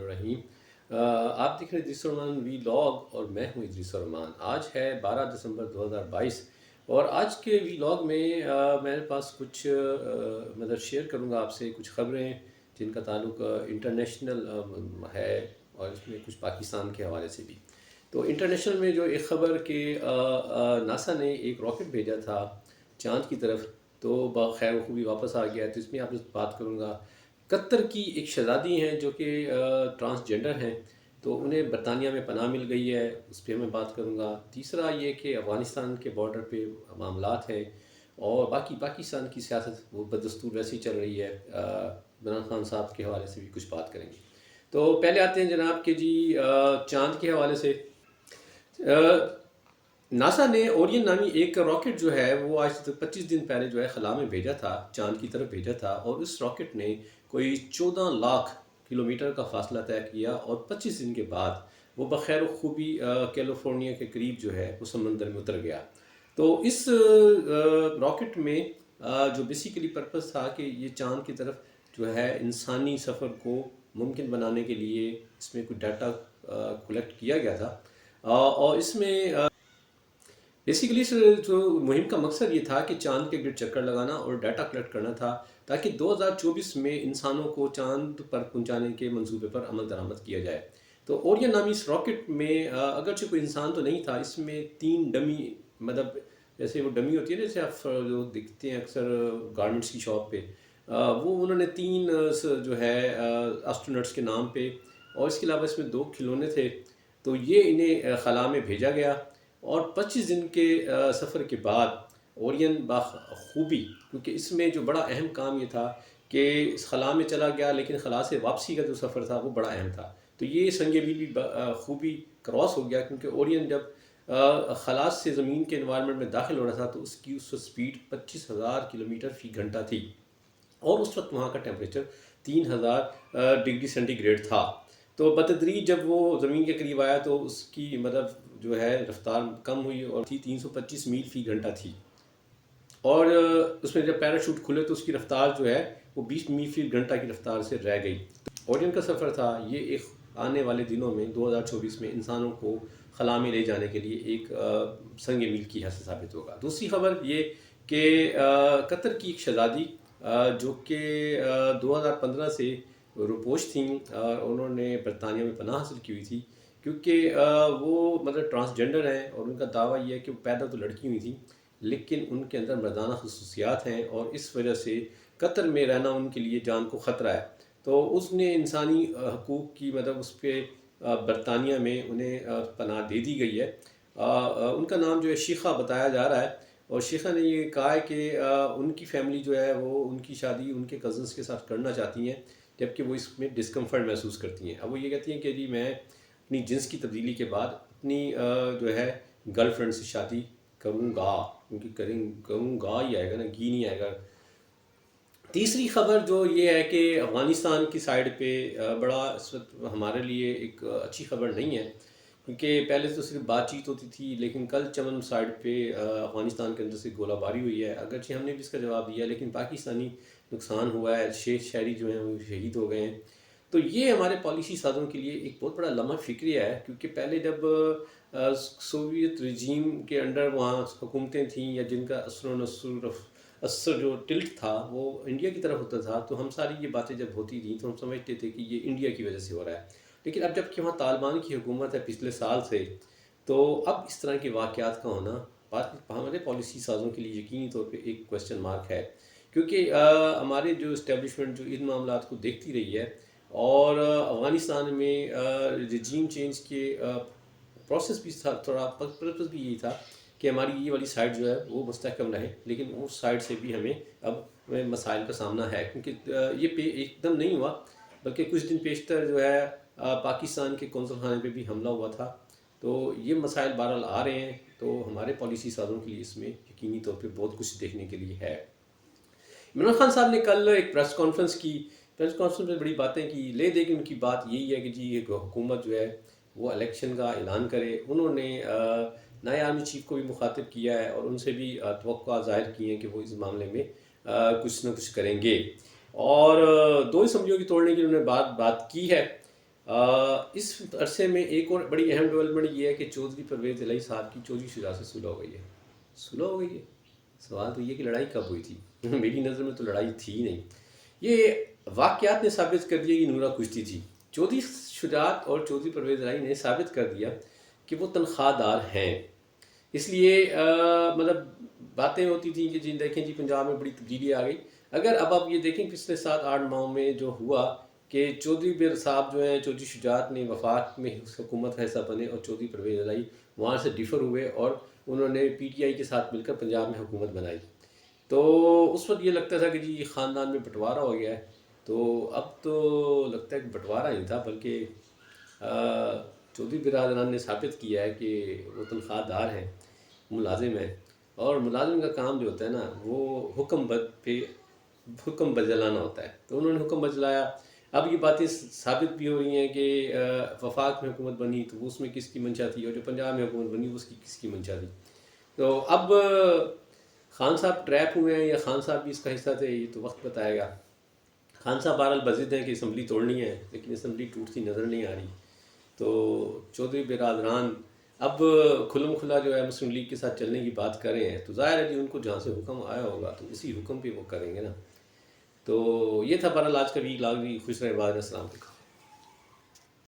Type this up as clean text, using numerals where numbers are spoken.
الرحیم۔ آپ دیکھ رہے ہیں ادریس الرحمان وی لاگ اور میں ہوں ادریس الرحمان۔ آج ہے 12 دسمبر 2022 اور آج کے وی لاگ میں میرے پاس کچھ مطلب شیئر کروں گا آپ سے کچھ خبریں جن کا تعلق انٹرنیشنل ہے اور اس میں کچھ پاکستان کے حوالے سے بھی۔ تو انٹرنیشنل میں جو ایک خبر کہ ناسا نے ایک راکٹ بھیجا تھا چاند کی طرف، تو بخیر خوبی واپس آ گیا، تو اس میں آپ سے بات کروں گا۔ قطر کی ایک شہزادی ہیں جو کہ ٹرانسجنڈر ہیں، تو انہیں برطانیہ میں پناہ مل گئی ہے، اس پہ میں بات کروں گا۔ تیسرا یہ کہ افغانستان کے بارڈر پہ معاملات ہیں، اور باقی پاکستان کی سیاست وہ بدستور ویسے ہی چل رہی ہے۔ عمران خان صاحب کے حوالے سے بھی کچھ بات کریں گے۔ تو پہلے آتے ہیں جناب کہ جی چاند کے حوالے سے ناسا نے اورین نامی ایک راکٹ جو ہے وہ آج سے 25 دن پہلے جو ہے خلا میں بھیجا تھا، چاند کی طرف بھیجا تھا، اور اس راکٹ نے کوئی 14 لاکھ کلومیٹر کا فاصلہ طے کیا، اور 25 دن کے بعد وہ بخیر و خوبی کیلیفورنیا کے قریب جو ہے وہ سمندر میں اتر گیا۔ تو اس راکٹ میں جو بیسیکلی پرپس تھا کہ یہ چاند کی طرف جو ہے انسانی سفر کو ممکن بنانے کے لیے اس میں کوئی ڈیٹا کلیکٹ کیا گیا تھا، اور اس میں بیسیکلی جو مہم کا مقصد یہ تھا کہ چاند کے گرد چکر لگانا اور ڈیٹا کلیکٹ کرنا تھا، تاکہ 2024 میں انسانوں کو چاند پر پہنچانے کے منصوبے پر عمل درآمد کیا جائے۔ تو اورین نامی اس راکٹ میں اگرچہ کوئی انسان تو نہیں تھا، اس میں 3 ڈمی، مطلب جیسے وہ ڈمی ہوتی ہے نا، جیسے آپ جو دیکھتے ہیں اکثر گارمنٹس کی شاپ پہ، وہ انہوں نے 3 جو ہے اسٹرونٹس کے نام پہ، اور اس کے علاوہ اس میں 2 کھلونے تھے، تو یہ انہیں خلا میں بھیجا گیا۔ اور 25 دن کے سفر کے بعد اورین بخوبی، کیونکہ اس میں جو بڑا اہم کام یہ تھا کہ اس خلا میں چلا گیا، لیکن خلا سے واپسی کا جو سفر تھا وہ بڑا اہم تھا، تو یہ سنگ میل بھی خوبی کراس ہو گیا، کیونکہ اورین جب خلا سے زمین کے انوائرمنٹ میں داخل ہو رہا تھا تو اس کی سپیڈ 25,000 کلومیٹر فی گھنٹہ تھی، اور اس وقت وہاں کا ٹیمپریچر 3000 ڈگری سینٹی گریڈ تھا۔ تو بتدریج جب وہ زمین کے قریب آیا تو اس کی مطلب جو ہے رفتار کم ہوئی اور تھی 325 میل فی گھنٹہ تھی، اور اس میں جب پیراشوٹ کھلے تو اس کی رفتار جو ہے وہ 20 میل فی گھنٹہ کی رفتار سے رہ گئی۔ اورین کا سفر تھا یہ ایک آنے والے دنوں میں 2024 میں انسانوں کو خلا میں لے جانے کے لیے ایک سنگ میل کی حیثیت ثابت ہوگا۔ دوسری خبر یہ کہ قطر کی ایک شہزادی جو کہ 2015 سے روپوش تھیں، انہوں نے برطانیہ میں پناہ حاصل کی ہوئی تھی، کیونکہ وہ مطلب ٹرانسجنڈر ہیں، اور ان کا دعویٰ یہ ہے کہ وہ پیدا تو لڑکی ہوئی تھیں لیکن ان کے اندر مردانہ خصوصیات ہیں، اور اس وجہ سے قطر میں رہنا ان کے لیے جان کو خطرہ ہے۔ تو اس نے انسانی حقوق کی مطلب اس پہ برطانیہ میں انہیں پناہ دے دی گئی ہے۔ ان کا نام جو ہے شیخہ بتایا جا رہا ہے، اور شیخہ نے یہ کہا ہے کہ ان کی فیملی جو ہے وہ ان کی شادی ان کے کزنس کے ساتھ کرنا چاہتی ہیں، جبکہ وہ اس میں ڈسکمفرٹ محسوس کرتی ہیں۔ اب وہ یہ کہتی ہیں کہ جی میں اپنی جنس کی تبدیلی کے بعد اپنی جو ہے گرل فرینڈ سے شادی کروں گا، کیونکہ کروں گا ہی آئے گا نا، گی نہیں آئے گا۔ تیسری خبر جو یہ ہے کہ افغانستان کی سائڈ پہ بڑا اس وقت ہمارے لیے ایک اچھی خبر نہیں ہے، کیونکہ پہلے تو صرف بات چیت ہوتی تھی، لیکن کل چمن سائڈ پہ افغانستان کے اندر سے گولہ باری ہوئی ہے، اگرچہ ہم نے بھی اس کا جواب دیا لیکن پاکستانی نقصان ہوا ہے، 6 شہری جو ہیں وہ شہید ہو گئے ہیں۔ تو یہ ہمارے پالیسی سازوں کے لیے ایک بہت بڑا لمحہ فکریہ ہے، کیونکہ پہلے جب سوویت رجیم کے انڈر وہاں حکومتیں تھیں، یا جن کا اثر جو ٹلٹ تھا وہ انڈیا کی طرف ہوتا تھا، تو ہم ساری یہ باتیں جب ہوتی تھیں تو ہم سمجھتے تھے کہ یہ انڈیا کی وجہ سے ہو رہا ہے، لیکن اب جب کہ وہاں طالبان کی حکومت ہے پچھلے سال سے، تو اب اس طرح کے واقعات کا ہونا ہمارے پالیسی سازوں کے لیے یقینی طور پہ ایک کوسچن مارک ہے، کیونکہ ہمارے جو اسٹیبلشمنٹ جو ان معاملات کو دیکھتی رہی ہے، اور افغانستان میں رجیم چینج کے پروسیس بھی تھا، تھوڑا پرپس بھی یہی تھا کہ ہماری یہ والی سائڈ جو ہے وہ مستحکم رہے، لیکن اس سائڈ سے بھی ہمیں اب مسائل کا سامنا ہے، کیونکہ یہ ایک دم نہیں ہوا، بلکہ کچھ دن پیشتر جو ہے پاکستان کے قونصل خانے پہ بھی حملہ ہوا تھا۔ تو یہ مسائل بہرحال آ رہے ہیں، تو ہمارے پالیسی سازوں کے لیے اس میں یقینی طور پہ بہت کچھ دیکھنے کے لیے ہے۔ عمران خان صاحب نے کل ایک پریس کانفرنس کی، پریس کانفرنس میں بڑی باتیں کی، لے دے کہ ان کی بات یہی ہے کہ جی ایک حکومت جو ہے وہ الیکشن کا اعلان کرے۔ انہوں نے نئے آرمی چیف کو بھی مخاطب کیا ہے، اور ان سے بھی توقع ظاہر کی ہیں کہ وہ اس معاملے میں کچھ نہ کچھ کریں گے، اور 2 اسمبلیوں کی توڑنے کی انہوں نے بات کی ہے۔ اس عرصے میں ایک اور بڑی اہم ڈیولپمنٹ یہ ہے کہ چودھری پرویز الہی صاحب کی چودھری شجاع سے صلح ہو گئی ہے. صلح ہو گئی ہے. سوال تو یہ کہ لڑائی کب ہوئی تھی؟ میری نظر میں تو لڑائی تھی ہی نہیں. یہ واقعات نے ثابت کر دیا کہ نورا کشتی تھی. چودھری شجاعت اور چودھری پرویز الہی نے ثابت کر دیا کہ وہ تنخواہ دار ہیں. اس لیے مطلب باتیں ہوتی تھیں کہ جی دیکھیں جی پنجاب میں بڑی تبدیلی آ گئی. اگر اب آپ یہ دیکھیں پچھلے 7-8 ماہ میں جو ہوا کہ چودھری بیر صاحب جو ہیں چودھری شجاعت نے وفاق میں حکومت کا حصہ بنے اور چودھری پرویز الہی وہاں سے ڈفر ہوئے اور انہوں نے پی ٹی آئی کے ساتھ مل کر پنجاب میں حکومت بنائی. تو اس وقت یہ لگتا تھا کہ جی خاندان میں بٹوارہ ہو گیا ہے. تو اب تو لگتا ہے کہ بٹوارہ نہیں تھا بلکہ چودھری برادران نے ثابت کیا ہے کہ وہ تنخواہ دار ہیں, ملازم ہیں, اور ملازم کا کام جو ہوتا ہے نا وہ حکم بدلانا ہوتا ہے. تو انہوں نے حکم بدلایا. اب یہ باتیں ثابت بھی ہو رہی ہیں کہ وفاق میں حکومت بنی تو اس میں کس کی منشا تھی, اور جو پنجاب میں حکومت بنی اس کی کس کی منشا تھی. تو اب خان صاحب ٹریپ ہوئے ہیں یا خان صاحب بھی اس کا حصہ تھے, یہ تو وقت بتائے گا. خان صاحب بہرحال بضد ہیں کہ اسمبلی توڑنی ہے, لیکن اسمبلی ٹوٹتی نظر نہیں آ رہی. تو چودھری برادران اب کھلم کھلا جو ہے مسلم لیگ کے ساتھ چلنے کی بات کر رہے ہیں. تو ظاہر ہے کہ ان کو جہاں سے حکم آیا ہوگا تو اسی حکم پہ وہ کریں گے نا. تو یہ تھا بہرحال آج کا ویلاگ بھی. خوش رہے. بعد السلام علیکم.